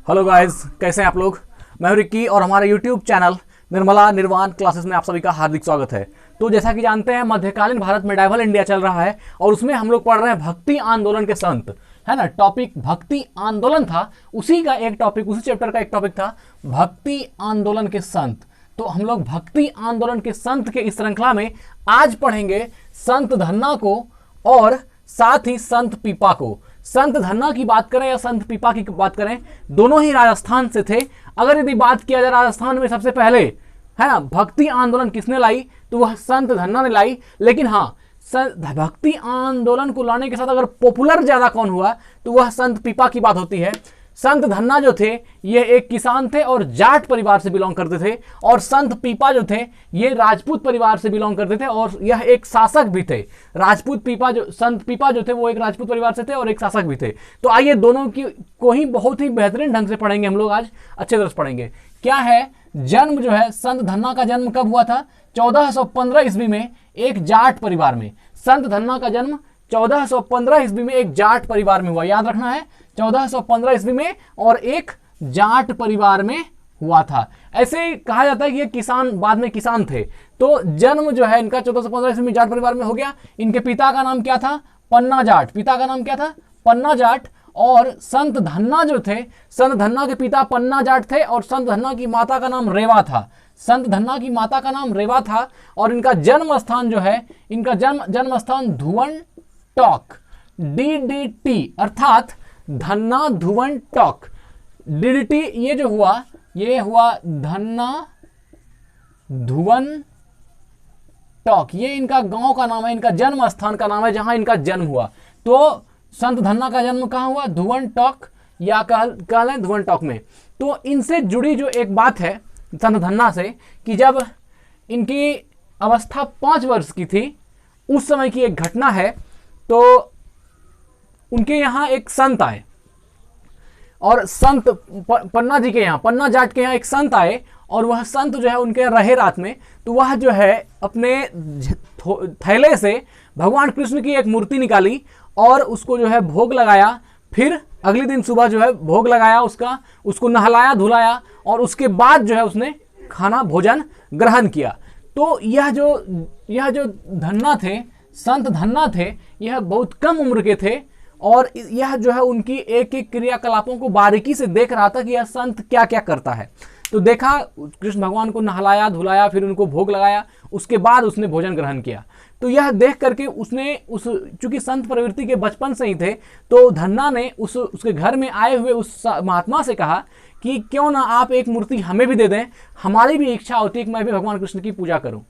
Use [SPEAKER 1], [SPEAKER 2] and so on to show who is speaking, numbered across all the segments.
[SPEAKER 1] Hello guys, कैसे हैं आप लोग। मैं हूं रिक्की और हमारे यूट्यूब चैनल निर्मला निर्वाण क्लासेस में आप सभी का हार्दिक स्वागत है। तो जैसा कि जानते हैं, मध्यकालीन भारत में डाइवल इंडिया चल रहा है और उसमें हम लोग पढ़ रहे हैं भक्ति आंदोलन के संत, है ना। टॉपिक भक्ति आंदोलन था, उसी का एक टॉपिक, उसी चैप्टर का एक टॉपिक था भक्ति आंदोलन के संत। तो हम लोग भक्ति आंदोलन के संत के इस श्रृंखला में आज पढ़ेंगे संत धन्ना को और साथ ही संत पीपा को। संत धन्ना की बात करें या संत पीपा की बात करें, दोनों ही राजस्थान से थे। अगर यदि बात किया जाए राजस्थान में सबसे पहले, है ना, भक्ति आंदोलन किसने लाई, तो वह संत धन्ना ने लाई। लेकिन हाँ, भक्ति आंदोलन को लाने के साथ अगर पॉपुलर ज्यादा कौन हुआ, तो वह संत पीपा की बात होती है। संत धन्ना जो थे ये एक किसान थे और जाट परिवार से बिलोंग करते थे, और संत पीपा जो थे ये राजपूत परिवार से बिलोंग करते थे और यह एक शासक भी थे। राजपूत पीपा जो संत पीपा जो थे वो एक राजपूत परिवार से थे और एक शासक भी थे। तो आइए दोनों की को ही बहुत ही बेहतरीन ढंग से पढ़ेंगे हम लोग, आज अच्छे तरह से पढ़ेंगे। क्या है जन्म जो है संत धन्ना का जन्म कब हुआ था? 1415 ईस्वी में एक जाट परिवार में। संत धन्ना का जन्म 1415 ईस्वी में एक जाट परिवार में हुआ, याद रखना है, 1415 ईस्वी में और एक जाट परिवार में हुआ था। ऐसे कहा जाता है कि ये किसान बाद में किसान थे। तो जन्म जो है इनका 1415 ईस्वी में जाट परिवार में हो गया। इनके पिता का नाम क्या था? पन्ना जाट। पिता का नाम क्या था? पन्ना जाट। और संत धन्ना जो थे, संत धन्ना के पिता पन्ना जाट थे और संत धन्ना की माता का नाम रेवा था। संत धन्ना की माता का नाम रेवा था और इनका जन्म स्थान जो है, इनका जन्म स्थान धुवन टॉक, DDT अर्थात धन्ना धुवन टॉक। DDT ये जो हुआ, ये हुआ धन्ना धुवन टॉक, ये इनका गांव का नाम है, इनका जन्म स्थान का नाम है जहां इनका जन्म हुआ। तो संत धन्ना का जन्म कहां हुआ? धुवन टॉक, या कह लें धुवन टॉक में। तो इनसे जुड़ी जो एक बात है संत धन्ना से, कि जब इनकी अवस्था 5 वर्ष की थी उस समय की एक घटना है। तो उनके यहाँ एक संत आए और संत पन्ना जी के यहाँ, पन्ना जाट के यहाँ एक संत आए और वह संत जो है उनके रहे रात में। तो वह जो है अपने थैले से भगवान कृष्ण की एक मूर्ति निकाली और उसको जो है भोग लगाया। फिर अगले दिन सुबह जो है भोग लगाया उसको नहलाया धुलाया और उसके बाद जो है उसने खाना भोजन ग्रहण किया। तो यह जो धन्ना थे, संत धन्ना थे, यह बहुत कम उम्र के थे और यह जो है उनकी एक एक क्रियाकलापों को बारीकी से देख रहा था कि यह संत क्या क्या करता है। तो देखा, कृष्ण भगवान को नहलाया धुलाया, फिर उनको भोग लगाया, उसके बाद उसने भोजन ग्रहण किया। तो यह देख करके चूंकि संत प्रवृत्ति के बचपन से ही थे, तो धन्ना ने उसके घर में आए हुए उस महात्मा से कहा कि क्यों ना आप एक मूर्ति हमें भी दे दें, हमारी भी इच्छा होती है कि मैं भी भगवान कृष्ण की पूजा करूं।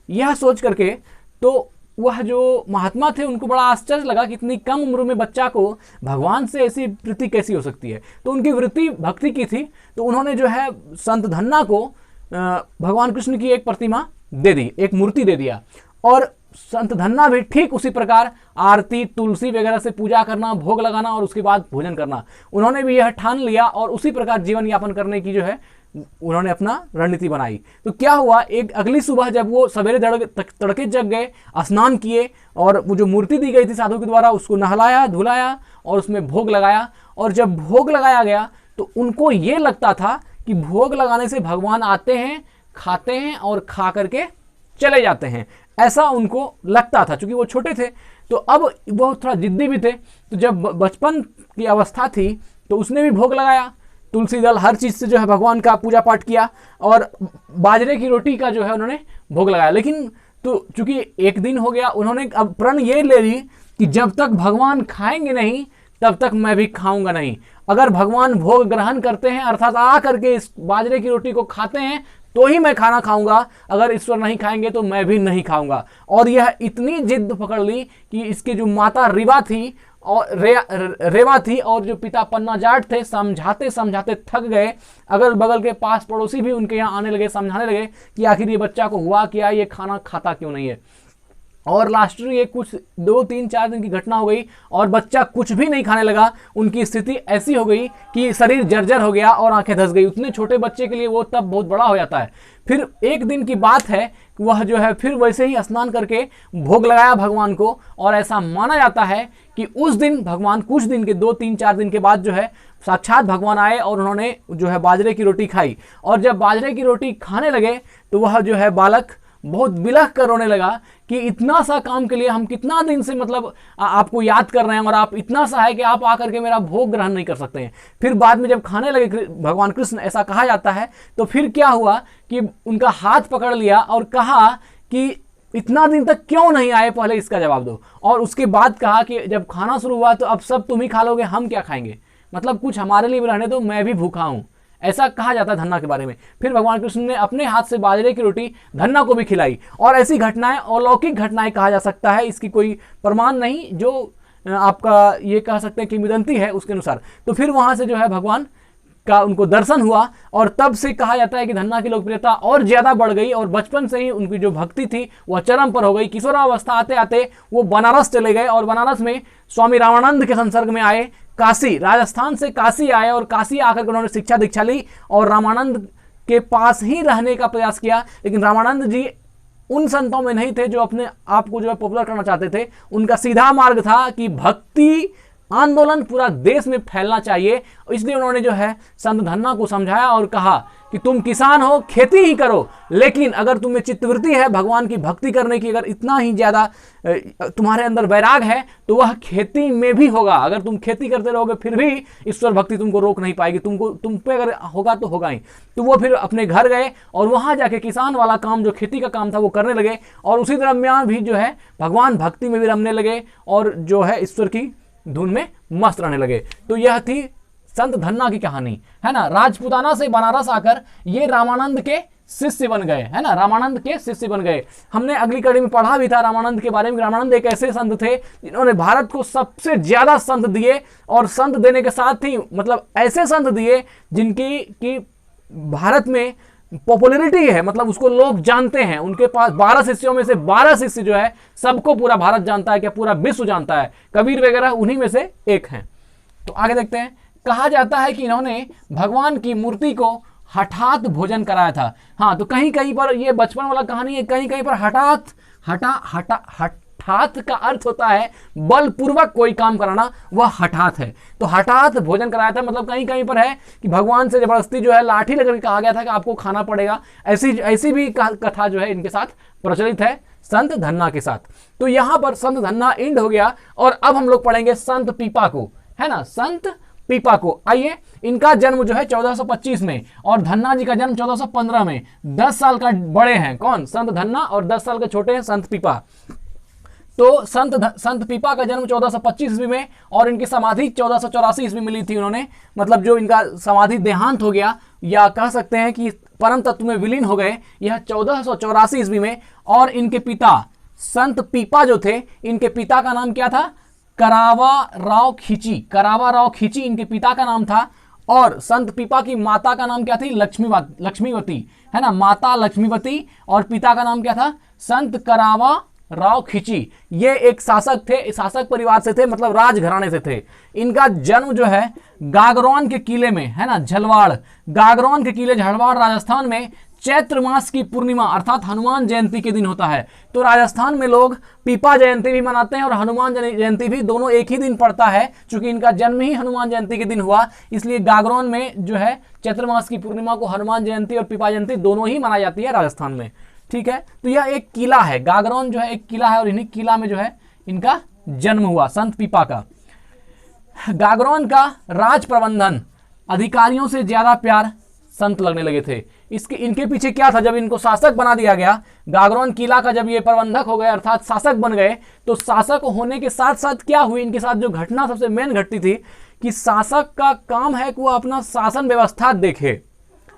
[SPEAKER 1] यह सोच करके तो वह जो महात्मा थे उनको बड़ा आश्चर्य लगा कि इतनी कम उम्र में बच्चा को भगवान से ऐसी वृत्ति कैसी हो सकती है। तो उनकी वृत्ति भक्ति की थी, तो उन्होंने जो है संत धन्ना को भगवान कृष्ण की एक प्रतिमा दे दी, एक मूर्ति दे दिया। और संत धन्ना भी ठीक उसी प्रकार आरती तुलसी वगैरह से पूजा करना, भोग लगाना और उसके बाद भोजन करना, उन्होंने भी यह ठान लिया और उसी प्रकार जीवन यापन करने की जो है उन्होंने अपना रणनीति बनाई। तो क्या हुआ, एक अगली सुबह जब वो सवेरे तड़के जग गए, स्नान किए और वो जो मूर्ति दी गई थी साधु के द्वारा उसको नहलाया धुलाया और उसमें भोग लगाया। और जब भोग लगाया गया तो उनको ये लगता था कि भोग लगाने से भगवान आते हैं, खाते हैं और खा करके चले जाते हैं, ऐसा उनको लगता था। चूंकि वो छोटे थे तो अब वो थोड़ा जिद्दी भी थे। तो जब बचपन की अवस्था थी तो उसने भी भोग लगाया, तुलसी दल हर चीज से जो है भगवान का पूजा पाठ किया और बाजरे की रोटी का जो है उन्होंने भोग लगाया। लेकिन तो चूंकि एक दिन हो गया, उन्होंने अब प्रण ये ले ली कि जब तक भगवान खाएंगे नहीं तब तक मैं भी खाऊंगा नहीं। अगर भगवान भोग ग्रहण करते हैं अर्थात आ करके इस बाजरे की रोटी को खाते हैं तो ही मैं खाना खाऊंगा, अगर ईश्वर नहीं खाएंगे तो मैं भी नहीं खाऊंगा। और यह इतनी जिद पकड़ ली कि इसकी जो माता रेवा थी और जो पिता पन्ना जाट थे, समझाते समझाते थक गए। अगल बगल के पास पड़ोसी भी उनके यहाँ आने लगे, समझाने लगे कि आखिर ये बच्चा को हुआ क्या, ये खाना खाता क्यों नहीं है। और लास्टली ये कुछ 2-3-4 दिन की घटना हो गई और बच्चा कुछ भी नहीं खाने लगा। उनकी स्थिति ऐसी हो गई कि शरीर जर्जर हो गया और आंखें धंस गई। उतने छोटे बच्चे के लिए वो तब बहुत बड़ा हो जाता है। फिर एक दिन की बात है, वह जो है फिर वैसे ही स्नान करके भोग लगाया भगवान को, और ऐसा माना जाता है कि उस दिन भगवान कुछ दिन के 2-3-4 दिन के बाद जो है साक्षात भगवान आए और उन्होंने जो है बाजरे की रोटी खाई। और जब बाजरे की रोटी खाने लगे तो वह जो है बालक बहुत बिलख कर रोने लगा कि इतना सा काम के लिए हम कितना दिन से मतलब आपको याद कर रहे हैं और आप इतना सा है कि आप आकर के मेरा भोग ग्रहण नहीं कर सकते हैं। फिर बाद में जब खाने लगे भगवान कृष्ण, ऐसा कहा जाता है, तो फिर क्या हुआ कि उनका हाथ पकड़ लिया और कहा कि इतना दिन तक क्यों नहीं आए, पहले इसका जवाब दो। और उसके बाद कहा कि जब खाना शुरू हुआ तो अब सब तुम ही खा लोगे, हम क्या खाएंगे, मतलब कुछ हमारे लिए भी रहने दो, मैं भी भूखा हूं। ऐसा कहा जाता है धन्ना के बारे में। फिर भगवान कृष्ण ने अपने हाथ से बाजरे की रोटी धन्ना को भी खिलाई। और ऐसी घटनाएं अलौकिक घटनाएं कहा जा सकता है, इसकी कोई प्रमाण नहीं, जो आपका ये कह सकते हैं किंवदंती है उसके अनुसार। तो फिर वहां से जो है भगवान का उनको दर्शन हुआ और तब से कहा जाता है कि धन्ना की लोकप्रियता और ज्यादा बढ़ गई और बचपन से ही उनकी जो भक्ति थी वह चरम पर हो गई। किशोरावस्था आते आते वो बनारस चले गए और बनारस में स्वामी रामानंद के संसर्ग में आए। काशी, राजस्थान से काशी आए और काशी आकर के उन्होंने शिक्षा दीक्षा ली और रामानंद के पास ही रहने का प्रयास किया। लेकिन रामानंद जी उन संतों में नहीं थे जो अपने आप को जो है पॉपुलर करना चाहते थे। उनका सीधा मार्ग था कि भक्ति आंदोलन पूरा देश में फैलना चाहिए। इसलिए उन्होंने जो है संत धन्ना को समझाया और कहा कि तुम किसान हो, खेती ही करो, लेकिन अगर तुम्हें चित्तवृत्ति है भगवान की भक्ति करने की, अगर इतना ही ज्यादा तुम्हारे अंदर वैराग है तो वह खेती में भी होगा। अगर तुम खेती करते रहोगे फिर भी ईश्वर भक्ति तुमको रोक नहीं पाएगी, तुम पे अगर होगा तो होगा ही। तो वो फिर अपने घर गए और वहां जाके किसान वाला काम, जो खेती का काम था, वो करने लगे और उसी दरम्यान भी जो है भगवान भक्ति में भी रमने लगे और जो है ईश्वर की धुन में मस्त रहने लगे। तो यह थी संत धन्ना की कहानी, है ना। राजपुताना से बनारस आकर ये रामानंद के शिष्य बन गए, है ना, रामानंद के शिष्य बन गए। हमने अगली कड़ी में पढ़ा भी था रामानंद के बारे में। रामानंद एक ऐसे संत थे जिन्होंने भारत को सबसे ज्यादा संत दिए और संत देने के साथ ही मतलब ऐसे संत दिए जिनकी कि भारत में पॉपुलैरिटी है, मतलब उसको लोग जानते हैं। उनके पास 12 शिष्यों में से 12 शिष्य जो है सबको पूरा भारत जानता है, क्या पूरा विश्व जानता है। कबीर वगैरह उन्हीं में से एक हैं। तो आगे देखते हैं। कहा जाता है कि इन्होंने भगवान की मूर्ति को हठात भोजन कराया था। हाँ, तो कहीं कहीं पर ये बचपन वाला कहानी है, कहीं कहीं पर हठात का अर्थ होता है बलपूर्वक कोई काम कराना, वह हठात है। तो हठात भोजन कराया था, मतलब कहीं कहीं पर है कि भगवान से जबरदस्ती जो है लाठी लेकर कहा गया था कि आपको खाना पड़ेगा। ऐसी भी कथा जो है इनके साथ प्रचलित है, संत धन्ना के साथ। तो यहां पर संत धन्ना एंड हो गया और अब हम लोग पढ़ेंगे संत पीपा को, है ना, संत पीपा को। आइए, इनका जन्म जो है 1425 में और धन्ना जी का जन्म 1415 में। 10 साल का बड़े हैं कौन, संत धन्ना, और 10 साल के छोटे हैं संत पीपा। तो संत पीपा का जन्म 1425 ईस्वी में और इनकी समाधि 1484 ईस्वी मिली थी उन्होंने, मतलब जो इनका समाधि देहांत हो गया या कह सकते हैं कि परम तत्व में विलीन हो गए, यह 1484 ईस्वी में। और इनके पिता संत पीपा जो थे, इनके पिता का नाम क्या था, करावा राव खींची इनके पिता का नाम था। और संत पीपा की माता का नाम क्या थी, लक्ष्मीवती, है ना, माता लक्ष्मीवती। और पिता का नाम क्या था, संत करावा राव खींची। ये एक शासक थे, शासक परिवार से थे, मतलब राजघराने से थे। इनका जन्म जो है गागरौन के किले में, है ना, झलवाड़, गागरौन के किले झलवाड़ राजस्थान में चैत्र मास की पूर्णिमा अर्थात हनुमान जयंती के दिन होता है। तो राजस्थान में लोग पीपा जयंती भी मनाते हैं और हनुमान जयंती भी, दोनों एक ही दिन पड़ता है। चूंकि इनका जन्म ही हनुमान जयंती के दिन हुआ, इसलिए गागरौन में जो है चैत्र मास की पूर्णिमा को हनुमान जयंती और पीपा जयंती दोनों ही मनाई जाती है राजस्थान में। ठीक है, तो यह एक किला है, गागरौन जो है एक किला है और इन्हीं किला में जो है इनका जन्म हुआ संत पीपा का। गागरौन का राज प्रबंधन, अधिकारियों से ज्यादा प्यार संत लगने लगे थे। इनके पीछे क्या था, जब इनको शासक बना दिया गया, गागरौन किला का जब ये प्रबंधक हो गए अर्थात शासक बन गए, तो शासक होने के साथ साथ क्या हुई, इनके साथ जो घटना सबसे मेन घटती थी कि शासक का काम है कि वो अपना शासन व्यवस्था देखे,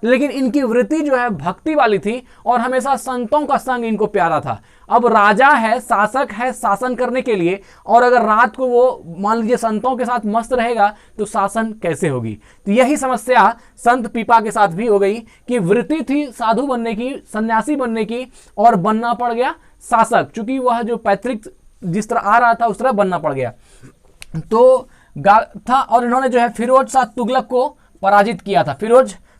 [SPEAKER 1] लेकिन इनकी वृत्ति जो है भक्ति वाली थी और हमेशा संतों का संग इनको प्यारा था। अब राजा है, शासक है शासन करने के लिए, और अगर रात को वो मान लीजिए संतों के साथ मस्त रहेगा तो शासन कैसे होगी। तो यही समस्या संत पीपा के साथ भी हो गई कि वृत्ति थी साधु बनने की, सन्यासी बनने की, और बनना पड़ गया शासक, चूंकि वह जो पैतृक जिस तरह आ रहा था उस तरह बनना पड़ गया तो था। और इन्होंने जो है फिरोज शाह तुगलक को पराजित किया था।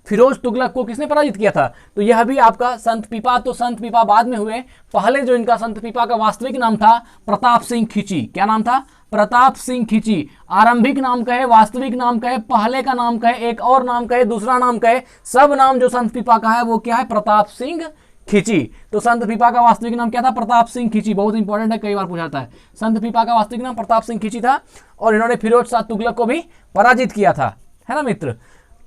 [SPEAKER 1] फिरोज तुगलक को किसने पराजित किया था? तो यह भी आपका संत पीपा। तो संत पीपा बाद में हुए। पहले जो इनका संत पीपा का वास्तविक नाम था प्रताप सिंह खींची। क्या नाम था? प्रताप सिंह खींची। आरंभिक नाम कहे, वास्तविक नाम कहे, पहले का नाम कहे, एक और नाम कहे, दूसरा नाम कहे, सब नाम जो संत पीपा का है वो क्या है? प्रताप सिंह खींची। तो संत पीपा का वास्तविक नाम क्या था? प्रताप सिंह खींची। बहुत इंपॉर्टेंट है, कई बार पूछा जाता है। संत पीपा का वास्तविक नाम प्रताप सिंह खींची था और इन्होंने फिरोज शाह तुगलक को भी पराजित किया था, है ना मित्र।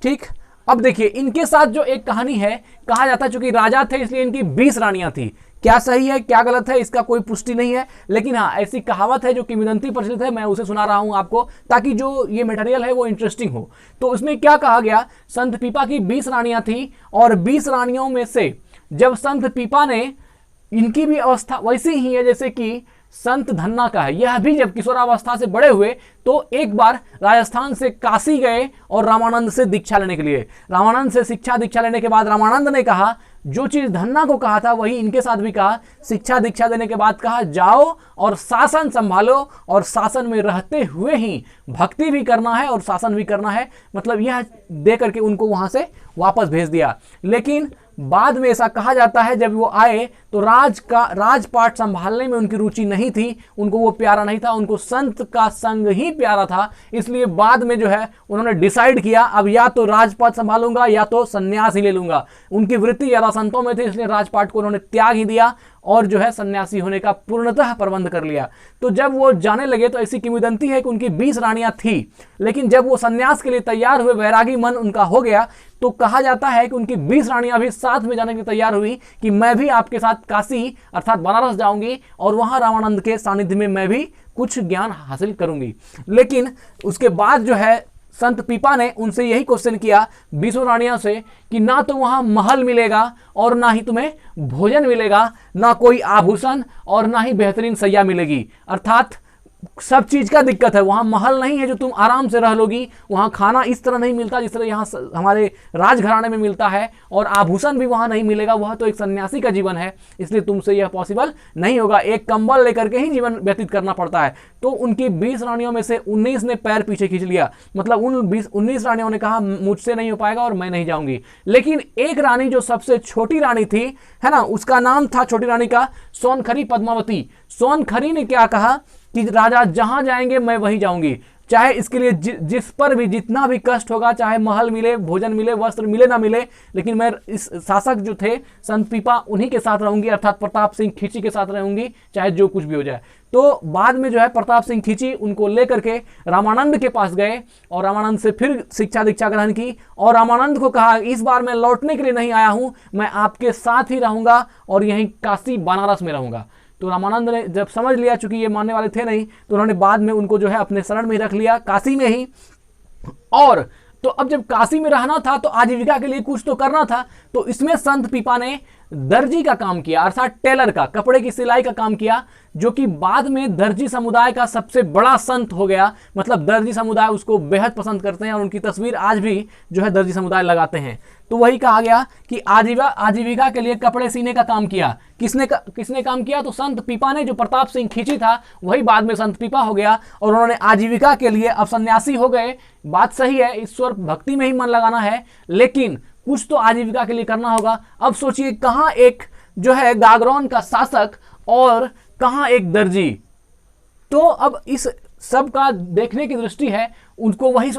[SPEAKER 1] ठीक, अब देखिए इनके साथ जो एक कहानी है, कहा जाता है चूंकि राजा थे इसलिए इनकी 20 रानियां थी। क्या सही है क्या गलत है इसका कोई पुष्टि नहीं है, लेकिन हाँ ऐसी कहावत है जो किंवदंती प्रचलित है, मैं उसे सुना रहा हूं आपको ताकि जो ये मटेरियल है वो इंटरेस्टिंग हो। तो उसमें क्या कहा गया, संत पीपा की 20 रानियां थी और 20 रानियों में से जब संत पीपा ने, इनकी भी अवस्था वैसी ही है जैसे कि संत धन्ना का है, यह भी जब किशोरावस्था से बड़े हुए तो एक बार राजस्थान से काशी गए और रामानंद से दीक्षा लेने के लिए। रामानंद से दीक्षा लेने के बाद रामानंद ने कहा, जो चीज धन्ना को कहा था वही इनके साथ भी कहा। दीक्षा देने के बाद कहा जाओ और शासन संभालो और शासन में रहते हुए ही भक्ति भी करना है और शासन भी करना है, मतलब यह दे करके उनको वहां से वापस भेज दिया। लेकिन बाद में ऐसा कहा जाता है जब वो आए तो राजपाट संभालने में उनकी रुचि नहीं थी, उनको वो प्यारा नहीं था, उनको संत का संग ही प्यारा था। इसलिए बाद में जो है उन्होंने डिसाइड किया अब या तो राजपाट संभालूंगा या तो सन्यास ही ले लूंगा। उनकी वृत्ति ज्यादा संतों में थी इसलिए राजपाट को उन्होंने त्याग ही दिया और जो है सन्यासी होने का पूर्णतः प्रबंध कर लिया। तो जब वो जाने लगे तो ऐसी किंवदंती है कि उनकी 20 रानियां थी, लेकिन जब वो सन्यास के लिए तैयार हुए, वैरागी मन उनका हो गया, तो कहा जाता है कि उनकी 20 रानियां भी साथ में जाने के लिए तैयार हुई कि मैं भी आपके साथ काशी अर्थात बनारस जाऊंगी और वहां रामानंद के सानिध्य में मैं भी कुछ ज्ञान हासिल करूंगी। लेकिन उसके बाद जो है संत पीपा ने उनसे यही क्वेश्चन किया 20 रानियों से कि ना तो वहां महल मिलेगा और ना ही तुम्हें भोजन मिलेगा, ना कोई आभूषण और ना ही बेहतरीन सैया मिलेगी, अर्थात सब चीज का दिक्कत है। वहां महल नहीं है जो तुम आराम से रह लोगी, वहां खाना इस तरह नहीं मिलता जिस तरह यहाँ हमारे राजघराने में मिलता है, और आभूषण भी वहां नहीं मिलेगा, वह तो एक सन्यासी का जीवन है, इसलिए तुमसे यह पॉसिबल नहीं होगा, एक कंबल लेकर के ही जीवन व्यतीत करना पड़ता है। तो उनकी 20 रानियों में से 19 ने पैर पीछे खींच लिया, मतलब उन 19 रानियों ने कहा मुझसे नहीं हो पाएगा और मैं नहीं जाऊंगी। लेकिन एक रानी जो सबसे छोटी रानी थी, है ना, उसका नाम था छोटी रानी का सोनखरी पद्मावती। सोनखरी ने क्या कहा कि राजा जहां जाएंगे मैं वहीं जाऊंगी, चाहे इसके लिए जिस पर भी जितना भी कष्ट होगा, चाहे महल मिले, भोजन मिले, वस्त्र मिले ना मिले, लेकिन मैं इस शासक जो थे संत पीपा उन्हीं के साथ रहूंगी, अर्थात प्रताप सिंह खींची के साथ रहूंगी, चाहे जो कुछ भी हो जाए। तो बाद में जो है प्रताप सिंह खींची उनको लेकर के रामानंद के पास गए और रामानंद से फिर शिक्षा दीक्षा ग्रहण की और रामानंद को कहा इस बार मैं लौटने के लिए नहीं आया हूं, मैं आपके साथ ही रहूंगा और यहीं काशी बनारस में रहूंगा। तो रामानंद ने जब समझ लिया, चूंकि ये मानने वाले थे नहीं, तो उन्होंने बाद में उनको जो है अपने शरण में ही रख लिया, काशी में ही। और तो अब जब काशी में रहना था तो आजीविका के लिए कुछ तो करना था, तो इसमें संत पीपा ने दर्जी का काम किया, अर्थात टेलर का, कपड़े की सिलाई का काम किया, जो कि बाद में दर्जी समुदाय का सबसे बड़ा संत हो गया। मतलब दर्जी समुदाय उसको बेहद पसंद करते हैं और उनकी तस्वीर आज भी जो है दर्जी समुदाय लगाते हैं। तो वही कहा गया कि आजीविका के लिए कपड़े सीने का काम किया। किसने काम किया? तो संत पीपा ने, जो प्रताप सिंह खींची था वही बाद में संत पीपा हो गया और उन्होंने आजीविका के लिए अब सन्यासी हो गए। बात सही है, ईश्वर भक्ति में ही मन लगाना है, लेकिन कुछ तो आजीविका के लिए करना होगा। अब सोचिए कहां एक जो है गागरौन का शासक और कहां एक दर्जी। तो अब इस सब का देखने की दृष्टि है, उनको वही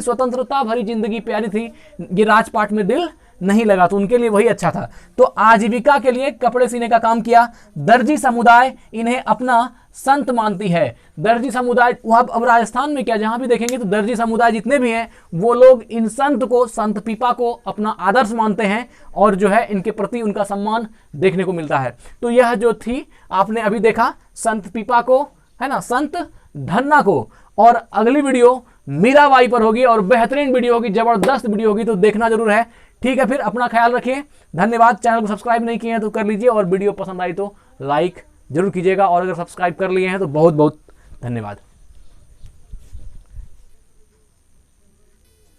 [SPEAKER 1] स्वतंत्रता भरी जिंदगी प्यारी थी, ये राजपाट में दिल नहीं लगा, तो उनके लिए वही अच्छा था। तो आजीविका के लिए कपड़े सीने का काम किया। दर्जी समुदाय इन्हें अपना संत मानती है। दर्जी समुदाय वहां, अब राजस्थान में क्या, जहां भी देखेंगे तो दर्जी समुदाय जितने भी हैं वो लोग इन संत को, संत पीपा को अपना आदर्श मानते हैं और जो है इनके प्रति उनका सम्मान देखने को मिलता है। तो यह जो थी आपने अभी देखा संत पीपा को, है ना, संत धन्ना को, और अगली वीडियो मीराबाई पर होगी और बेहतरीन वीडियो होगी, जबरदस्त वीडियो होगी, तो देखना जरूर है। ठीक है, फिर अपना ख्याल रखिए, धन्यवाद। चैनल को सब्सक्राइब नहीं किए हैं तो कर लीजिए और वीडियो पसंद आई तो लाइक जरूर कीजिएगा, और अगर सब्सक्राइब कर लिए हैं तो बहुत बहुत धन्यवाद।